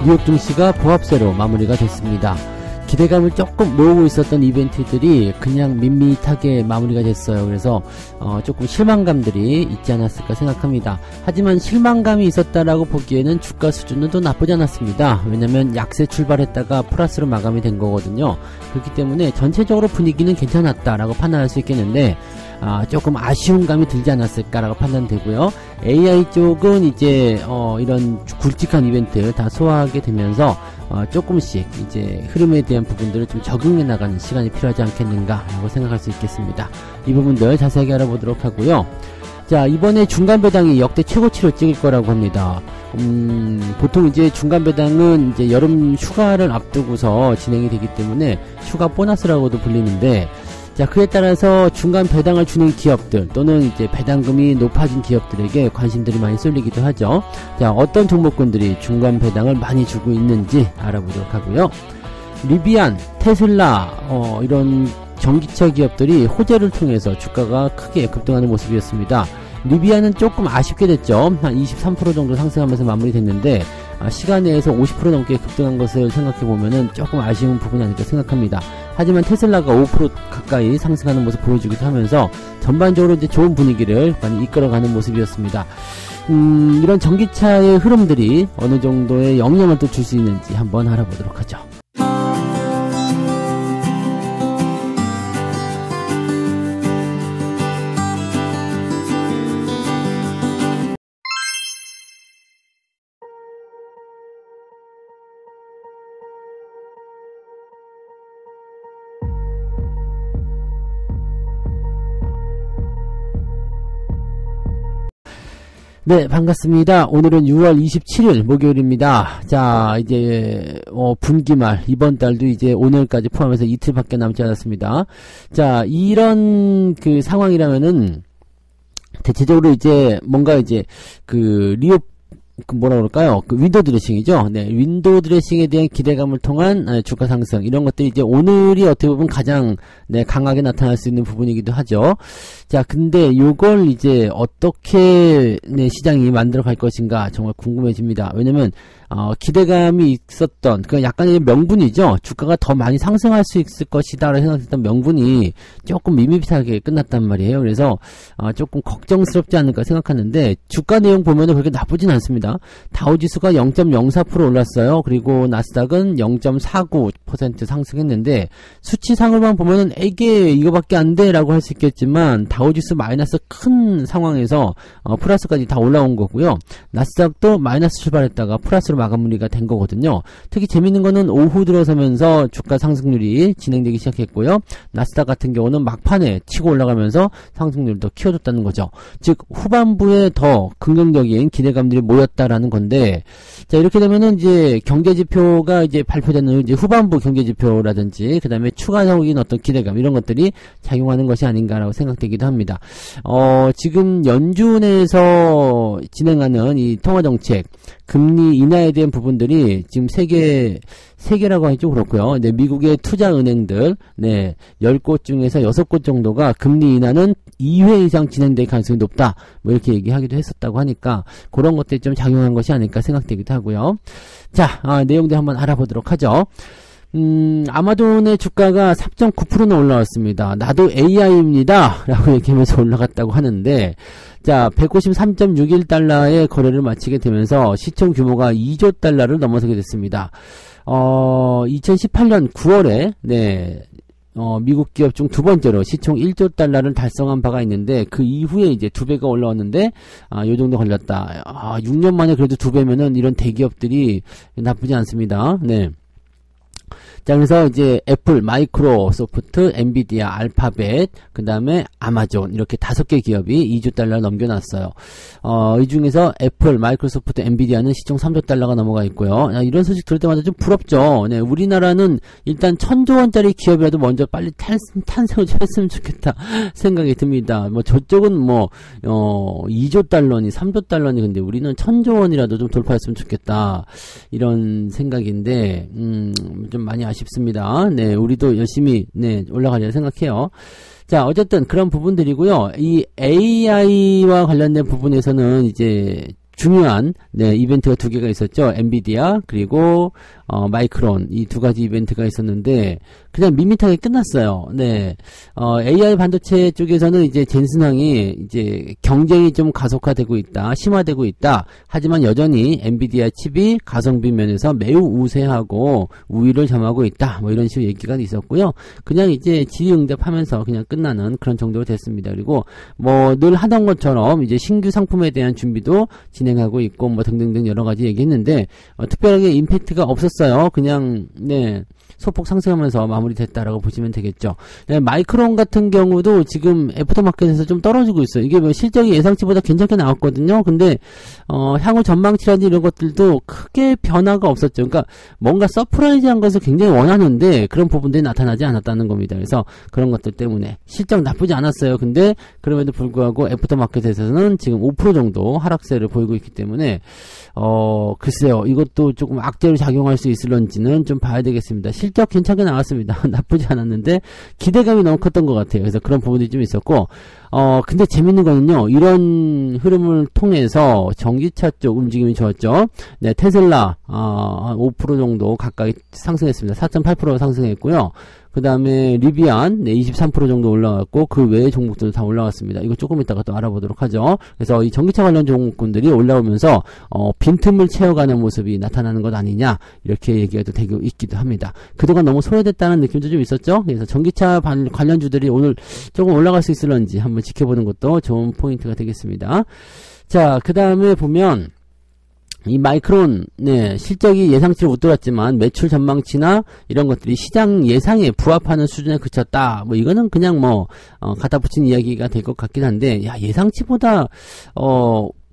뉴욕 증시가 보합세로 마무리가 됐습니다. 기대감을 조금 모으고 있었던 이벤트들이 그냥 밋밋하게 마무리가 됐어요. 그래서 조금 실망감들이 있지 않았을까 생각합니다. 하지만 실망감이 있었다라고 보기에는 주가 수준은 또 나쁘지 않았습니다. 왜냐면 약세 출발했다가 플러스로 마감이 된 거거든요. 그렇기 때문에 전체적으로 분위기는 괜찮았다라고 판단할 수 있겠는데 조금 아쉬운 감이 들지 않았을까라고 판단되고요. AI 쪽은 이제 이런 굵직한 이벤트 다 소화하게 되면서 조금씩 이제 흐름에 대한 부분들을 좀 적응해 나가는 시간이 필요하지 않겠는가라고 생각할 수 있겠습니다. 이 부분들 자세하게 알아보도록 하고요. 자, 이번에 중간 배당이 역대 최고치를 찍을 거라고 합니다. 보통 이제 중간 배당은 이제 여름 휴가를 앞두고서 진행이 되기 때문에 휴가 보너스라고도 불리는데, 자, 그에 따라서 중간 배당을 주는 기업들 또는 이제 배당금이 높아진 기업들에게 관심들이 많이 쏠리기도 하죠. 자, 어떤 종목군들이 중간 배당을 많이 주고 있는지 알아보도록 하고요. 리비안, 테슬라, 이런 전기차 기업들이 호재를 통해서 주가가 크게 급등하는 모습이었습니다. 리비안은 조금 아쉽게 됐죠. 한 23% 정도 상승하면서 마무리됐는데, 시간 내에서 50% 넘게 급등한 것을 생각해보면은 조금 아쉬운 부분이 아닐까 생각합니다. 하지만 테슬라가 5% 가까이 상승하는 모습 보여주기도 하면서 전반적으로 이제 좋은 분위기를 많이 이끌어가는 모습이었습니다. 이런 전기차의 흐름들이 어느 정도의 영향을 또 줄 수 있는지 한번 알아보도록 하죠. 네, 반갑습니다. 오늘은 6월 27일 목요일입니다. 자, 이제 분기말 이번 달도 이제 오늘까지 포함해서 이틀밖에 남지 않았습니다. 자, 이런 그 상황이라면은 대체적으로 이제 뭔가 이제 뭐라 그럴까요? 윈도우 드레싱이죠. 네, 윈도우 드레싱에 대한 기대감을 통한 주가 상승, 이런 것들이 이제 오늘이 어떻게 보면 가장 강하게 나타날 수 있는 부분이기도 하죠. 자, 근데 요걸 이제 어떻게 시장이 만들어 갈 것인가 정말 궁금해집니다. 왜냐면 기대감이 있었던 약간의 명분이죠. 주가가 더 많이 상승할 수 있을 것이다 라고 생각했던 명분이 조금 밋밋하게 끝났단 말이에요. 그래서 조금 걱정스럽지 않을까 생각하는데, 주가 내용 보면은 그렇게 나쁘진 않습니다. 다우지수가 0.04% 올랐어요. 그리고 나스닥은 0.49% 상승했는데, 수치상으로만 보면은 이게 이거밖에 안 돼 라고 할 수 있겠지만, 다우지수 마이너스 큰 상황에서 플러스까지 다 올라온 거고요. 나스닥도 마이너스 출발했다가 플러스로 마감리가 된 거거든요. 특히 재밌는 거는 오후 들어서면서 주가 상승률이 진행되기 시작했고요. 나스닥 같은 경우는 막판에 치고 올라가면서 상승률을 더 키워줬다는 거죠. 즉 후반부에 더 긍정적인 기대감들이 모였다라는 건데, 자, 이렇게 되면은 이제 경제지표가 이제 발표되는 이제 후반부 경제지표라든지 그 다음에 추가적인 어떤 기대감, 이런 것들이 작용하는 것이 아닌가라고 생각되기도 합니다. 지금 연준에서 진행하는 이 통화정책, 금리 인하에 대한 부분들이 지금 세개라고 하기도 그렇고요. 네, 미국의 투자은행들, 10곳 중에서 6곳 정도가 금리 인하는 2회 이상 진행될 가능성이 높다, 뭐 이렇게 얘기하기도 했었다고 하니까 그런 것들이 좀 작용한 것이 아닐까 생각되기도 하고요. 자, 내용들 한번 알아보도록 하죠. 아마존의 주가가 3.9%나 올라왔습니다. 나도 AI입니다 라고 얘기하면서 올라갔다고 하는데, 자, 153.61달러의 거래를 마치게 되면서 시총 규모가 2조 달러를 넘어서게 됐습니다. 2018년 9월에 미국 기업 중 두 번째로 시총 1조 달러를 달성한 바가 있는데, 그 이후에 이제 2배가 올라왔는데 요 정도 걸렸다. 6년 만에 그래도 2배면은 이런 대기업들이 나쁘지 않습니다. 네. 자, 그래서 이제 애플, 마이크로소프트, 엔비디아, 알파벳, 그 다음에 아마존, 이렇게 5개 기업이 2조 달러를 넘겨놨어요. 이 중에서 애플, 마이크로소프트, 엔비디아는 시총 3조 달러가 넘어가 있고요. 이런 소식 들을 때마다 좀 부럽죠. 네, 우리나라는 일단 1000조 원짜리 기업이라도 먼저 빨리 탄생을 했으면 좋겠다 생각이 듭니다. 뭐 저쪽은 2조 달러니 3조 달러니, 근데 우리는 1000조 원이라도 좀 돌파했으면 좋겠다, 이런 생각인데 좀 많이 아쉽습니다. 네, 우리도 열심히 올라가려 생각해요. 자, 어쨌든 그런 부분들이고요. 이 AI와 관련된 부분에서는 이제 중요한 네, 이벤트가 두 개가 있었죠. 엔비디아 그리고 마이크론 이 두 가지 이벤트가 있었는데 그냥 밋밋하게 끝났어요. 네, AI 반도체 쪽에서는 이제 젠슨항이 이제 경쟁이 좀 가속화되고 있다, 심화되고 있다. 하지만 여전히 엔비디아 칩이 가성비 면에서 매우 우세하고 우위를 점하고 있다. 뭐 이런 식으로 얘기가 있었고요. 그냥 이제 질의응답하면서 그냥 끝나는 그런 정도로 됐습니다. 그리고 뭐 늘 하던 것처럼 이제 신규 상품에 대한 준비도 진행하고 있고 뭐 등등등 여러 가지 얘기했는데 특별하게 임팩트가 없었어요. 그냥 네. 소폭 상승하면서 마무리됐다라고 보시면 되겠죠. 네, 마이크론 같은 경우도 지금 애프터마켓에서 좀 떨어지고 있어요. 이게 뭐 실적이 예상치보다 괜찮게 나왔거든요. 근데 향후 전망치라든지 이런 것들도 크게 변화가 없었죠. 그러니까 뭔가 서프라이즈한 것을 굉장히 원하는데 그런 부분들이 나타나지 않았다는 겁니다. 그래서 그런 것들 때문에 실적 나쁘지 않았어요. 근데 그럼에도 불구하고 애프터마켓에서는 지금 5% 정도 하락세를 보이고 있기 때문에 글쎄요. 이것도 조금 악재로 작용할 수 있을런지는 좀 봐야 되겠습니다. 실적 괜찮게 나왔습니다. 나쁘지 않았는데 기대감이 너무 컸던 것 같아요. 그래서 그런 부분이 좀 있었고 근데 재밌는 거는요. 이런 흐름을 통해서 전기차 쪽 움직임이 좋았죠. 네, 테슬라 5% 정도 가까이 상승했습니다. 4.8% 상승했고요. 그 다음에 리비안 23% 정도 올라갔고 그 외의 종목들도 다 올라갔습니다. 이거 조금 이따가 또 알아보도록 하죠. 그래서 이 전기차 관련 종목군들이 올라오면서 빈틈을 채워가는 모습이 나타나는 것 아니냐 이렇게 얘기가 되고 있기도 합니다. 그동안 너무 소외됐다는 느낌도 좀 있었죠. 그래서 전기차 관련주들이 오늘 조금 올라갈 수 있을런지 한번 지켜보는 것도 좋은 포인트가 되겠습니다. 자, 그 다음에 보면 이 마이크론, 네, 실적이 예상치를 웃돌았지만 매출 전망치나 이런 것들이 시장 예상에 부합하는 수준에 그쳤다. 뭐 이거는 그냥 갖다 붙인 이야기가 될 것 같긴 한데, 야, 예상치보다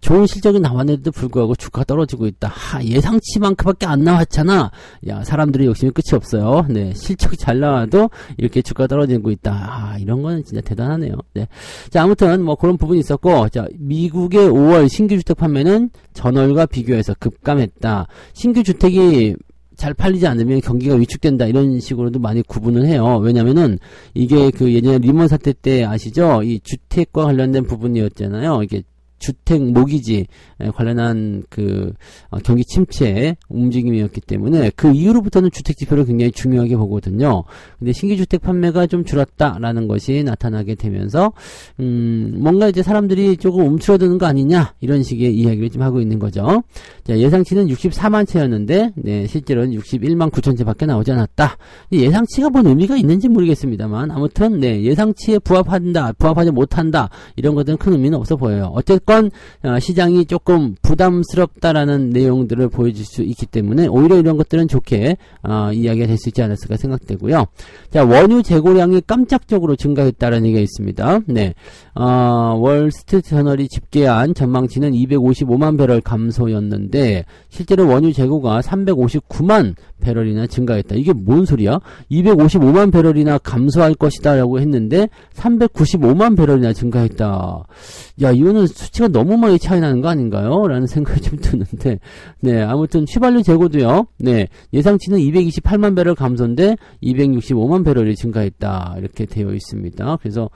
좋은 실적이 나왔는데도 불구하고 주가가 떨어지고 있다. 예상치만큼밖에 안 나왔잖아. 야, 사람들이 욕심이 끝이 없어요. 네, 실적이 잘 나와도 이렇게 주가가 떨어지고 있다. 이런 거는 진짜 대단하네요. 네. 자, 아무튼 뭐 그런 부분이 있었고, 자, 미국의 5월 신규 주택 판매는 전월과 비교해서 급감했다. 신규 주택이 잘 팔리지 않으면 경기가 위축된다 이런 식으로도 많이 구분을 해요. 왜냐면은 이게 그 예전에 리먼 사태 때 아시죠? 이 주택과 관련된 부분이었잖아요. 이게 주택 모기지 관련한 그 경기 침체의 움직임이었기 때문에 그 이후로부터는 주택 지표를 굉장히 중요하게 보거든요. 근데 신규 주택 판매가 좀 줄었다라는 것이 나타나게 되면서 뭔가 이제 사람들이 조금 움츠러드는 거 아니냐 이런 식의 이야기를 좀 하고 있는 거죠. 자, 예상치는 64만 채였는데 네, 실제로는 61만 9천 채밖에 나오지 않았다. 예상치가 뭔 의미가 있는지 모르겠습니다만 아무튼 네, 예상치에 부합하지 못한다 이런 것들은 큰 의미는 없어 보여요. 어쨌건 시장이 조금 부담스럽다라는 내용들을 보여줄 수 있기 때문에 오히려 이런 것들은 좋게 이야기가 될 수 있지 않았을까 생각되고요. 자, 원유 재고량이 깜짝적으로 증가했다라는 얘기가 있습니다. 네, 월스트리트 저널이 집계한 전망치는 255만 배럴 감소였는데 실제로 원유 재고가 359만 배럴이나 증가했다. 이게 뭔 소리야? 255만 배럴이나 감소할 것이다 라고 했는데 395만 배럴이나 증가했다. 야, 이거는 수치가 너무 많이 차이 나는 거 아닌가요? 라는 생각이 좀 드는데, 네, 아무튼 휘발유 재고도요, 네, 예상치는 228만 배럴 감소인데 265만 배럴이 증가했다. 이렇게 되어 있습니다. 그래서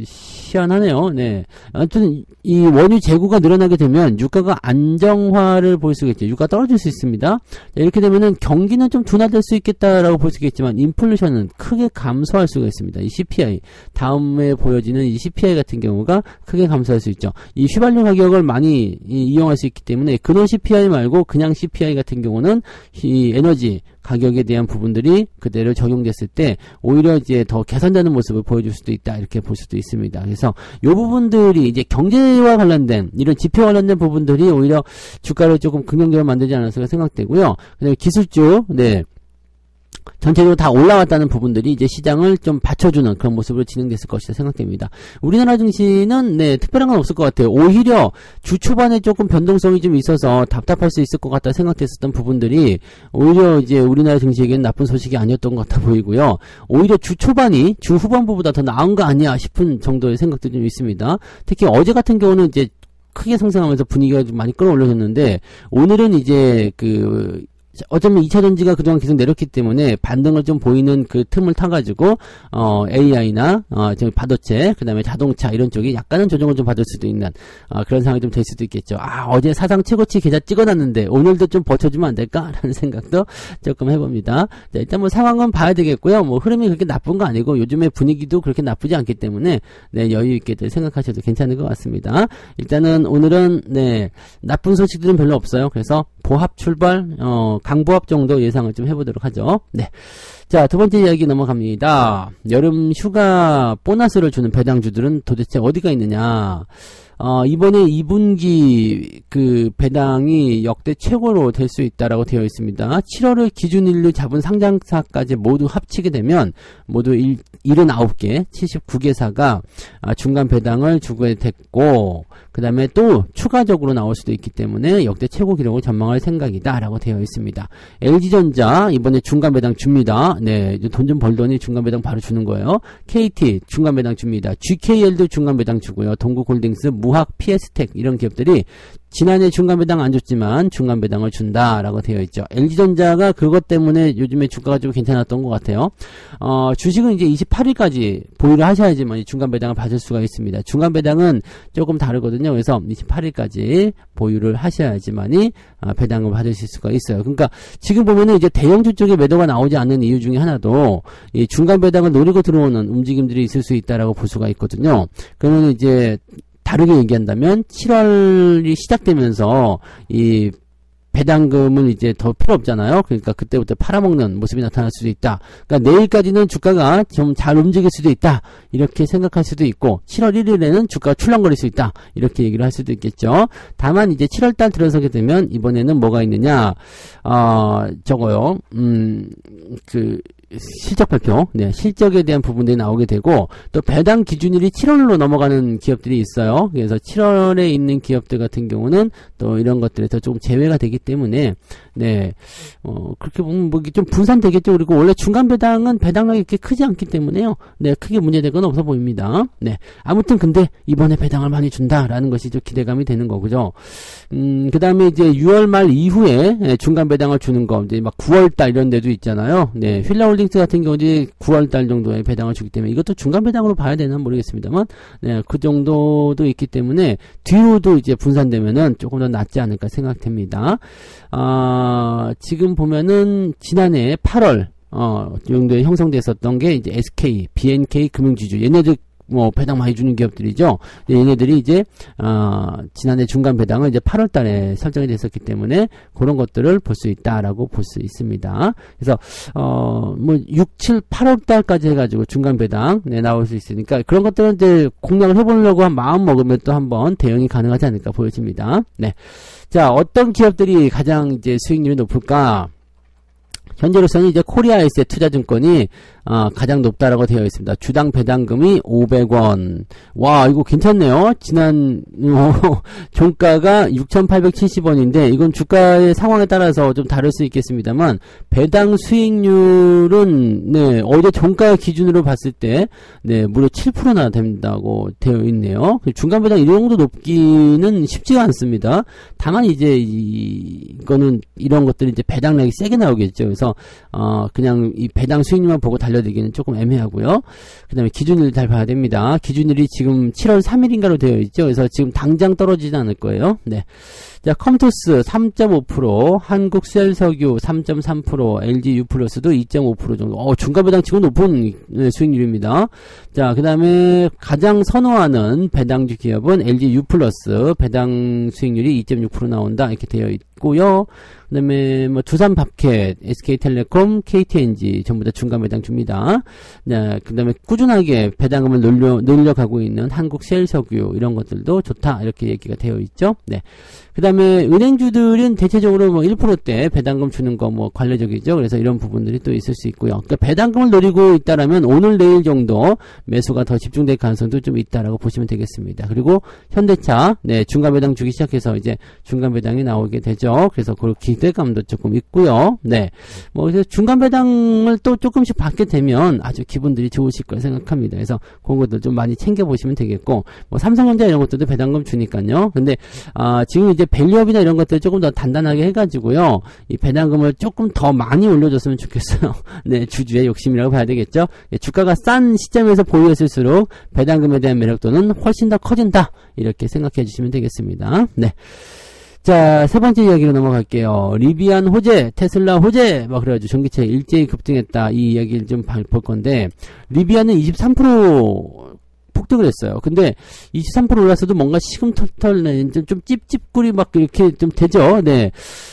희한하네요. 네. 아무튼 이 원유 재고가 늘어나게 되면 유가가 안정화를 볼 수가 있죠. 유가가 떨어질 수 있습니다. 자, 이렇게 되면은 경기는 좀 둔화될 수 있겠다라고 볼 수 있겠지만 인플레이션은 크게 감소할 수가 있습니다. 이 CPI 다음에 보여지는 이 CPI 같은 경우가 크게 감소할 수 있죠. 이 휘발유 가격을 많이 이용할 수 있기 때문에 근원 CPI 말고 그냥 CPI 같은 경우는 이 에너지 가격에 대한 부분들이 그대로 적용됐을 때 오히려 이제 더 개선되는 모습을 보여줄 수도 있다 이렇게 볼 수도 있습니다. 그래서 이 부분들이 이제 경제와 관련된 이런 지표 관련된 부분들이 오히려 주가를 조금 긍정적으로 만들지 않았을까 생각되고요. 그다음에 기술주 네. 전체적으로 다 올라왔다는 부분들이 이제 시장을 좀 받쳐주는 그런 모습으로 진행됐을 것이다 생각됩니다. 우리나라 증시는 네, 특별한 건 없을 것 같아요. 오히려 주 초반에 조금 변동성이 좀 있어서 답답할 수 있을 것 같다 생각됐었던 부분들이 오히려 이제 우리나라 증시에게는 나쁜 소식이 아니었던 것 같아 보이고요. 오히려 주 초반이 주 후반부보다 더 나은 거 아니야 싶은 정도의 생각도 좀 있습니다. 특히 어제 같은 경우는 이제 크게 상승하면서 분위기가 좀 많이 끌어올려졌는데 오늘은 이제 어쩌면 2차전지가 그동안 계속 내렸기 때문에 반등을 좀 보이는 그 틈을 타가지고 AI나 반도체, 그 다음에 자동차 이런 쪽이 약간은 조정을 좀 받을 수도 있는 그런 상황이 좀 될 수도 있겠죠. 어제 사상 최고치 계좌 찍어놨는데 오늘도 좀 버텨주면 안 될까? 라는 생각도 조금 해봅니다. 자, 일단 뭐 상황은 봐야 되겠고요. 뭐 흐름이 그렇게 나쁜 거 아니고 요즘에 분위기도 그렇게 나쁘지 않기 때문에 네, 여유 있게 생각하셔도 괜찮은 것 같습니다. 일단은 오늘은 네, 나쁜 소식들은 별로 없어요. 그래서 보합 출발, 강보합 정도 예상을 좀 해보도록 하죠. 네. 자, 두 번째 이야기 넘어갑니다. 여름 휴가 보너스를 주는 배당주들은 도대체 어디가 있느냐. 이번에 2분기 그 배당이 역대 최고로 될 수 있다라고 되어 있습니다. 7월을 기준일로 잡은 상장사까지 모두 합치게 되면 모두 79개, 79개사가 중간 배당을 주게 됐고, 그 다음에 또 추가적으로 나올 수도 있기 때문에 역대 최고 기록을 전망할 생각이다 라고 되어 있습니다. LG전자 이번에 중간 배당 줍니다. 네, 돈 좀 벌더니 중간 배당 바로 주는 거예요. KT 중간 배당 줍니다. GKL도 중간 배당 주고요. 동구홀딩스, 무학, PS텍 이런 기업들이 지난해 중간 배당 안 줬지만 중간 배당을 준다라고 되어 있죠. LG전자가 그것 때문에 요즘에 주가가 좀 괜찮았던 것 같아요. 주식은 이제 28일까지 보유를 하셔야지만 중간 배당을 받을 수가 있습니다. 중간 배당은 조금 다르거든요. 그래서 28일까지 보유를 하셔야지만이 배당을 받으실 수가 있어요. 그러니까 지금 보면은 이제 대형주 쪽에 매도가 나오지 않는 이유 중에 하나도 이 중간 배당을 노리고 들어오는 움직임들이 있을 수 있다라고 볼 수가 있거든요. 그러면 이제 다르게 얘기한다면 7월이 시작되면서 이 배당금은 이제 더 필요 없잖아요. 그러니까 그때부터 팔아먹는 모습이 나타날 수도 있다. 그러니까 내일까지는 주가가 좀 잘 움직일 수도 있다. 이렇게 생각할 수도 있고 7월 1일에는 주가가 출렁거릴 수 있다. 이렇게 얘기를 할 수도 있겠죠. 다만 이제 7월달 들어서게 되면 이번에는 뭐가 있느냐. 저거요. 실적 발표, 네, 실적에 대한 부분들이 나오게 되고, 또 배당 기준일이 7월로 넘어가는 기업들이 있어요. 그래서 7월에 있는 기업들 같은 경우는 또 이런 것들에서 조금 제외가 되기 때문에, 네, 그렇게 보면 뭐 좀 분산되겠죠. 그리고 원래 중간 배당은 배당량이 이렇게 크지 않기 때문에요. 네, 크게 문제될 건 없어 보입니다. 네, 아무튼 근데 이번에 배당을 많이 준다라는 것이 좀 기대감이 되는 거고요. 그 다음에 이제 6월 말 이후에 중간 배당을 주는 거, 이제 막 9월달 이런 데도 있잖아요. 네, 휠라홀딩스 같은 경우 이제 9월달 정도에 배당을 주기 때문에 이것도 중간 배당으로 봐야 되나 모르겠습니다만, 네, 그 정도도 있기 때문에 뒤로도 이제 분산되면은 조금 더 낫지 않을까 생각됩니다. 지금 보면은 지난해 8월 정도에 형성됐었던 게 이제 SK, BNK 금융지주, 얘네들 뭐 배당 많이 주는 기업들이죠. 얘네들이 이제 지난해 중간 배당은 이제 8월 달에 설정이 됐었기 때문에 그런 것들을 볼 수 있다라고 볼 수 있습니다. 그래서 뭐 6, 7, 8월 달까지 해가지고 중간 배당 나올 수 있으니까 그런 것들은 이제 공략을 해보려고 한 마음 먹으면 또 한번 대응이 가능하지 않을까 보여집니다. 네. 자, 어떤 기업들이 가장 이제 수익률이 높을까? 현재로서는 이제 코리아에셋 투자증권이 가장 높다라고 되어 있습니다. 주당 배당금이 500원. 와, 이거 괜찮네요. 지난 종가가 6,870원인데 이건 주가의 상황에 따라서 좀 다를 수 있겠습니다만 배당 수익률은 네, 어제 종가 기준으로 봤을 때 네, 무려 7%나 된다고 되어 있네요. 중간 배당 이 정도 높기는 쉽지가 않습니다. 다만 이제 이거는 이런 것들이 이제 배당량이 세게 나오겠죠. 그래서 그냥 이 배당 수익률만 보고 달려들기는 조금 애매하고요. 그 다음에 기준일 잘 봐야 됩니다. 기준일이 지금 7월 3일인가로 되어 있죠. 그래서 지금 당장 떨어지지 않을 거예요. 네. 자, 컴투스 3.5%, 한국셀석유 3.3%, LG U+도 2.5% 정도. 중간 배당 치고 높은 수익률입니다. 자, 그 다음에 가장 선호하는 배당주 기업은 LG U+, 배당 수익률이 2.6% 나온다. 이렇게 되어 있고요. 그 다음에 뭐 두산밥켓, SK텔레콤, KTNG 전부 다 중간 배당 줍니다. 네, 그 다음에 꾸준하게 배당금을 늘려가고 있는 한국셀석유 이런 것들도 좋다. 이렇게 얘기가 되어 있죠. 네. 그 다음에 은행주들은 대체적으로 뭐 1%대 배당금 주는 거 뭐 관례적이죠. 그래서 이런 부분들이 또 있을 수 있고요. 그러니까 배당금을 노리고 있다라면 오늘 내일 정도 매수가 더 집중될 가능성도 좀 있다라고 보시면 되겠습니다. 그리고 현대차, 네, 중간 배당 주기 시작해서 이제 중간 배당이 나오게 되죠. 그래서 그 기대감도 조금 있고요. 네. 뭐 그래서 중간 배당을 또 조금씩 받게 되면 아주 기분들이 좋으실 거라 생각합니다. 그래서 그런 것들 좀 많이 챙겨 보시면 되겠고, 뭐 삼성전자 이런 것들도 배당금 주니까요. 근데 지금 이제 밸류업이나 이런 것들 조금 더 단단하게 해가지고요. 이 배당금을 조금 더 많이 올려줬으면 좋겠어요. 네, 주주의 욕심이라고 봐야 되겠죠. 주가가 싼 시점에서 보유했을수록 배당금에 대한 매력도는 훨씬 더 커진다. 이렇게 생각해 주시면 되겠습니다. 네. 자, 세 번째 이야기로 넘어갈게요. 리비안 호재, 테슬라 호재, 그래가지고 전기차 일제히 급등했다. 이 이야기를 좀 볼 건데, 리비안은 23% 폭등을 했어요. 근데 23% 올랐어도 뭔가 시금털털, 좀 찝찝구리 막 이렇게 좀 되죠. 네.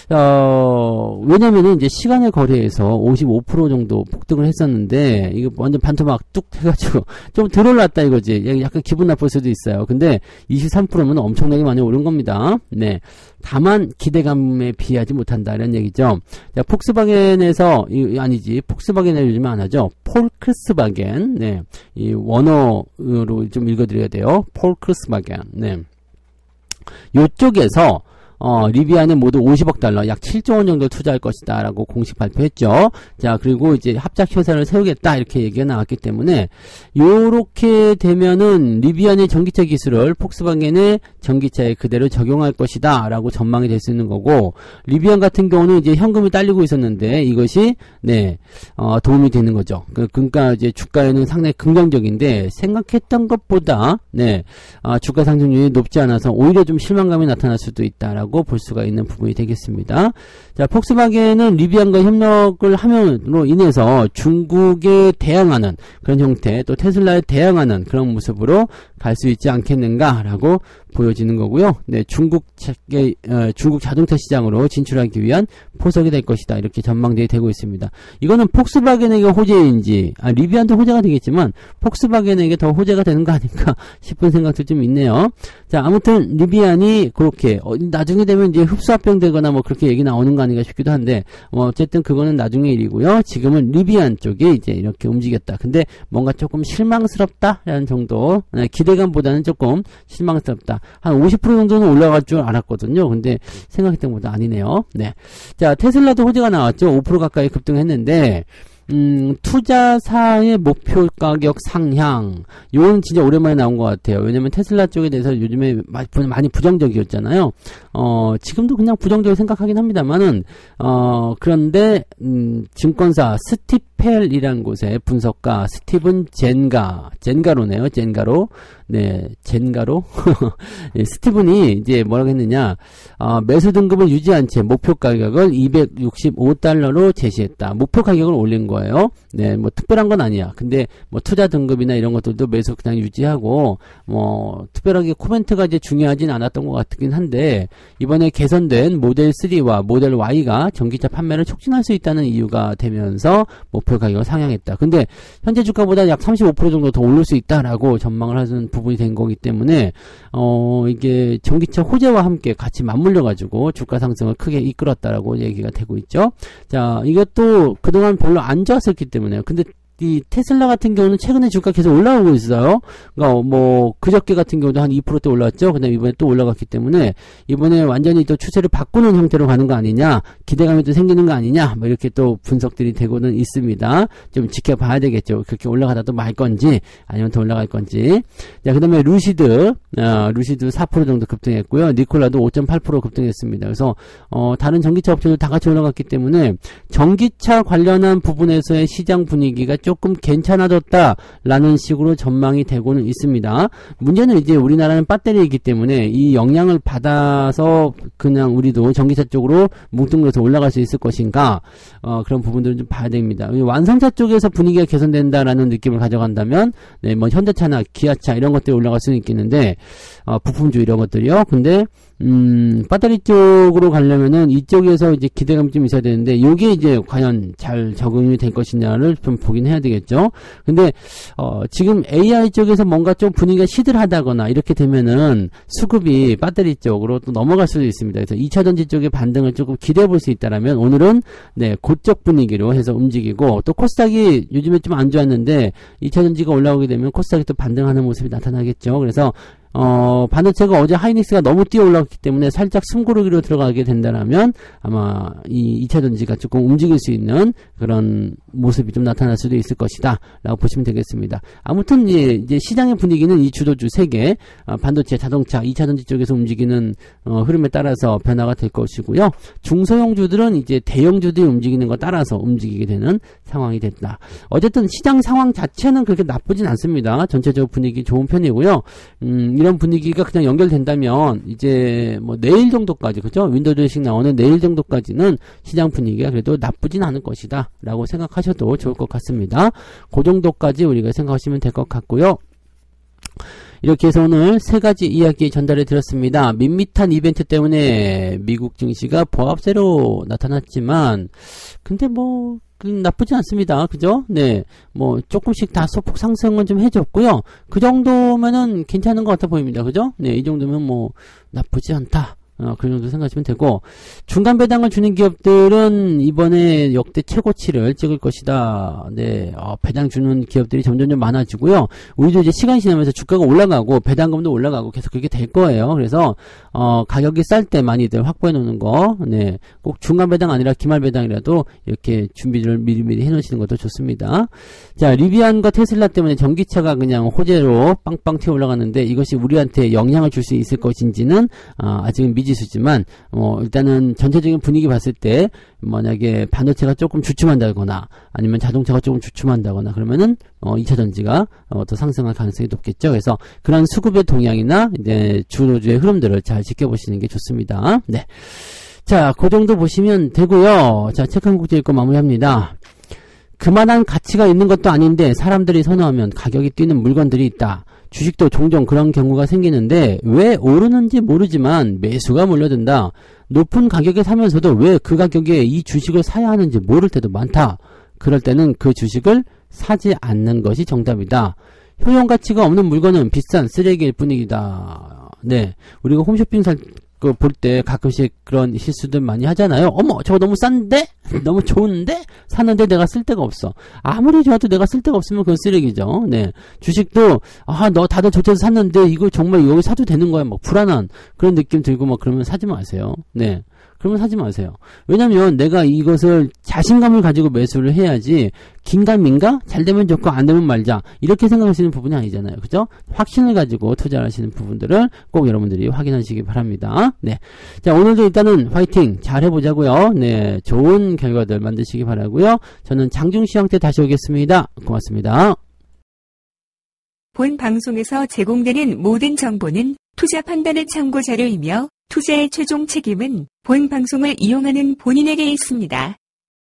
왜냐면은 이제 시간의 거래에서 55% 정도 폭등을 했었는데, 이거 완전 반토막 뚝 해가지고 좀 덜 올랐다 이거지. 약간 기분 나쁠 수도 있어요. 근데 23%면 엄청나게 많이 오른 겁니다. 네. 다만 기대감에 비하지 못한다 이런 얘기죠. 자, 폭스바겐에서 폭스바겐을 요즘에 안 하죠. 폴크스바겐. 네. 이 원어로 좀 읽어드려야 돼요. 폴크스바겐. 네. 요쪽에서 리비안에 모두 50억 달러, 약 7조 원 정도 투자할 것이다 라고 공식 발표했죠. 자, 그리고 이제 합작 회사를 세우겠다 이렇게 얘기가 나왔기 때문에 요렇게 되면은 리비안의 전기차 기술을 폭스바겐의 전기차에 그대로 적용할 것이다 라고 전망이 될 수 있는 거고, 리비안 같은 경우는 이제 현금이 딸리고 있었는데 이것이 도움이 되는 거죠. 그러니까 이제 주가에는 상당히 긍정적인데 생각했던 것보다 주가 상승률이 높지 않아서 오히려 좀 실망감이 나타날 수도 있다라고 볼 수가 있는 부분이 되겠습니다. 자, 폭스바겐은 리비안과 협력을 함으로 인해서 중국에 대항하는 그런 형태, 또 테슬라에 대항하는 그런 모습으로 갈 수 있지 않겠는가라고 보여지는 거고요. 네, 중국 자동차 시장으로 진출하기 위한 포석이 될 것이다. 이렇게 전망되게 되고 있습니다. 이거는 폭스바겐에게 호재인지, 리비안도 호재가 되겠지만 폭스바겐에게 더 호재가 되는 거 아닌가 싶은 생각도 좀 있네요. 자, 아무튼 리비안이 그렇게 나중에 되면 이제 흡수합병 되거나 뭐 그렇게 얘기 나오는 거 아닌가 싶기도 한데, 어쨌든 그거는 나중에 일이고요. 지금은 리비안 쪽이 이제 이렇게 움직였다. 근데 뭔가 조금 실망스럽다라는 정도, 기대감보다는 조금 실망스럽다. 한 50% 정도는 올라갈 줄 알았거든요. 근데 생각했던 것보다 아니네요. 네. 자, 테슬라도 호재가 나왔죠. 5% 가까이 급등했는데, 투자사의 목표 가격 상향. 이건 진짜 오랜만에 나온 것 같아요. 왜냐면 테슬라 쪽에 대해서 요즘에 많이 부정적이었잖아요. 지금도 그냥 부정적으로 생각하긴 합니다만은, 그런데, 증권사 스티펠이라는 곳의 분석가 스티븐 젠가로네요. 젠가로. 네, 젠가로. 네, 스티븐이 이제 뭐라고 했느냐, 매수 등급을 유지한 채 목표 가격을 265달러로 제시했다. 목표 가격을 올린 거예요. 네, 뭐 특별한 건 아니야. 근데 뭐 투자 등급이나 이런 것들도 매수 그냥 유지하고, 뭐 특별하게 코멘트가 이제 중요하진 않았던 것 같긴 한데, 이번에 개선된 모델 3와 모델 Y가 전기차 판매를 촉진할 수 있다는 이유가 되면서 목표 가격을 상향했다. 근데 현재 주가보다 약 35% 정도 더 오를 수 있다라고 전망을 하는 부분이 된 거기 때문에 이게 전기차 호재와 함께 같이 맞물려 가지고 주가 상승을 크게 이끌었다라고 얘기가 되고 있죠. 자, 이것도 그동안 별로 안 좋았었기 때문에요. 근데 이 테슬라 같은 경우는 최근에 주가 계속 올라오고 있어요. 그러니까 뭐 그저께 같은 경우도 한 2%대 올랐죠. 그다음에 이번에 또 올라갔기 때문에 이번에 완전히 또 추세를 바꾸는 형태로 가는 거 아니냐, 기대감이 또 생기는 거 아니냐, 뭐 이렇게 또 분석들이 되고는 있습니다. 좀 지켜봐야 되겠죠. 그렇게 올라가다 또 말 건지 아니면 더 올라갈 건지. 자, 그다음에 루시드 4% 정도 급등했고요. 니콜라도 5.8% 급등했습니다. 그래서 다른 전기차 업체도 다 같이 올라갔기 때문에 전기차 관련한 부분에서의 시장 분위기가 조금 괜찮아졌다라는 식으로 전망이 되고는 있습니다. 문제는 이제 우리나라는 배터리이기 때문에 이 영향을 받아서 그냥 우리도 전기차 쪽으로 뭉뚱그려서 올라갈 수 있을 것인가, 그런 부분들은 좀 봐야 됩니다. 완성차 쪽에서 분위기가 개선된다라는 느낌을 가져간다면, 네, 뭐 현대차나 기아차 이런 것들이 올라갈 수는 있겠는데, 부품주 이런 것들이요. 근데 배터리 쪽으로 가려면은 이쪽에서 이제 기대감이 좀 있어야 되는데, 요게 이제 과연 잘 적응이 될 것이냐를 좀 보긴 해야 되겠죠. 근데 지금 AI 쪽에서 뭔가 좀 분위기가 시들하다거나 이렇게 되면은 수급이 배터리 쪽으로 또 넘어갈 수도 있습니다. 그래서 2차전지 쪽의 반등을 조금 기대해 볼 수 있다라면 오늘은 네, 고적 분위기로 해서 움직이고, 또 코스닥이 요즘에 좀 안 좋았는데 2차전지가 올라오게 되면 코스닥이 또 반등하는 모습이 나타나겠죠. 그래서 반도체가 어제 하이닉스가 너무 뛰어 올랐기 때문에 살짝 숨고르기로 들어가게 된다면 아마 이 2차 전지가 조금 움직일 수 있는 그런 모습이 좀 나타날 수도 있을 것이다 라고 보시면 되겠습니다. 아무튼 이제 시장의 분위기는 이 주도주 3개, 반도체, 자동차, 2차 전지 쪽에서 움직이는 흐름에 따라서 변화가 될 것이고요. 중소형주들은 이제 대형주들이 움직이는 거 따라서 움직이게 되는 상황이 됐다. 어쨌든 시장 상황 자체는 그렇게 나쁘진 않습니다. 전체적으로 분위기 좋은 편이고요. 이런 분위기가 그냥 연결된다면 이제 뭐 내일 정도까지, 그죠? 윈도우 드레싱 나오는 내일 정도까지는 시장 분위기가 그래도 나쁘진 않을 것이다 라고 생각하셔도 좋을 것 같습니다. 그 정도까지 우리가 생각하시면 될 것 같고요. 이렇게 해서 오늘 3가지 이야기 전달해 드렸습니다. 밋밋한 이벤트 때문에 미국 증시가 보합세로 나타났지만 근데 뭐 나쁘지 않습니다. 그죠? 네. 뭐 조금씩 다 소폭 상승은 좀 해줬고요. 그 정도면은 괜찮은 것 같아 보입니다. 그죠? 네. 이 정도면 뭐 나쁘지 않다. 그 정도 생각하시면 되고, 중간 배당을 주는 기업들은 이번에 역대 최고치를 찍을 것이다. 네, 배당 주는 기업들이 점점 많아지고요. 우리도 이제 시간이 지나면서 주가가 올라가고 배당금도 올라가고 계속 그렇게 될 거예요. 그래서 가격이 쌀 때 많이들 확보해 놓는 거, 네, 꼭 중간 배당 아니라 기말 배당이라도 이렇게 준비를 미리미리 해 놓으시는 것도 좋습니다. 자, 리비안과 테슬라 때문에 전기차가 그냥 호재로 빵빵 튀어 올라갔는데 이것이 우리한테 영향을 줄 수 있을 것인지는 아직은 미지수지만 일단은 전체적인 분위기 봤을 때 만약에 반도체가 조금 주춤한다거나 아니면 자동차가 조금 주춤한다거나 그러면은 2차 전지가 더 상승할 가능성이 높겠죠. 그래서 그런 수급의 동향이나 이제 주로주의 흐름들을 잘 지켜보시는 게 좋습니다. 네. 자, 그 정도 보시면 되고요. 자, 책 한 국제 읽고 마무리합니다. 그만한 가치가 있는 것도 아닌데 사람들이 선호하면 가격이 뛰는 물건들이 있다. 주식도 종종 그런 경우가 생기는데 왜 오르는지 모르지만 매수가 몰려든다. 높은 가격에 사면서도 왜 그 가격에 이 주식을 사야 하는지 모를 때도 많다. 그럴 때는 그 주식을 사지 않는 것이 정답이다. 효용 가치가 없는 물건은 비싼 쓰레기일 뿐이다. 네, 우리가 홈쇼핑 볼 때 가끔씩 그런 실수들 많이 하잖아요. 어머, 저거 너무 싼데? 너무 좋은데? 샀는데 내가 쓸 데가 없어. 아무리 좋아도 내가 쓸 데가 없으면 그건 쓰레기죠. 네. 주식도, 너 다들 좋대서 샀는데 이거 정말 여기 사도 되는 거야. 막 불안한 그런 느낌 들고 막 그러면 사지 마세요. 네. 그러면 사지 마세요. 왜냐면 내가 이것을 자신감을 가지고 매수를 해야지 긴가민가? 잘 되면 좋고 안 되면 말자. 이렇게 생각하시는 부분이 아니잖아요. 그죠? 확신을 가지고 투자를 하시는 부분들을 꼭 여러분들이 확인하시기 바랍니다. 네. 자, 오늘도 일단은 화이팅 잘 해보자고요. 네. 좋은 결과들 만드시기 바라고요. 저는 장중시황 때 다시 오겠습니다. 고맙습니다. 본 방송에서 제공되는 모든 정보는 투자 판단의 참고 자료이며 투자의 최종 책임은 본 방송을 이용하는 본인에게 있습니다.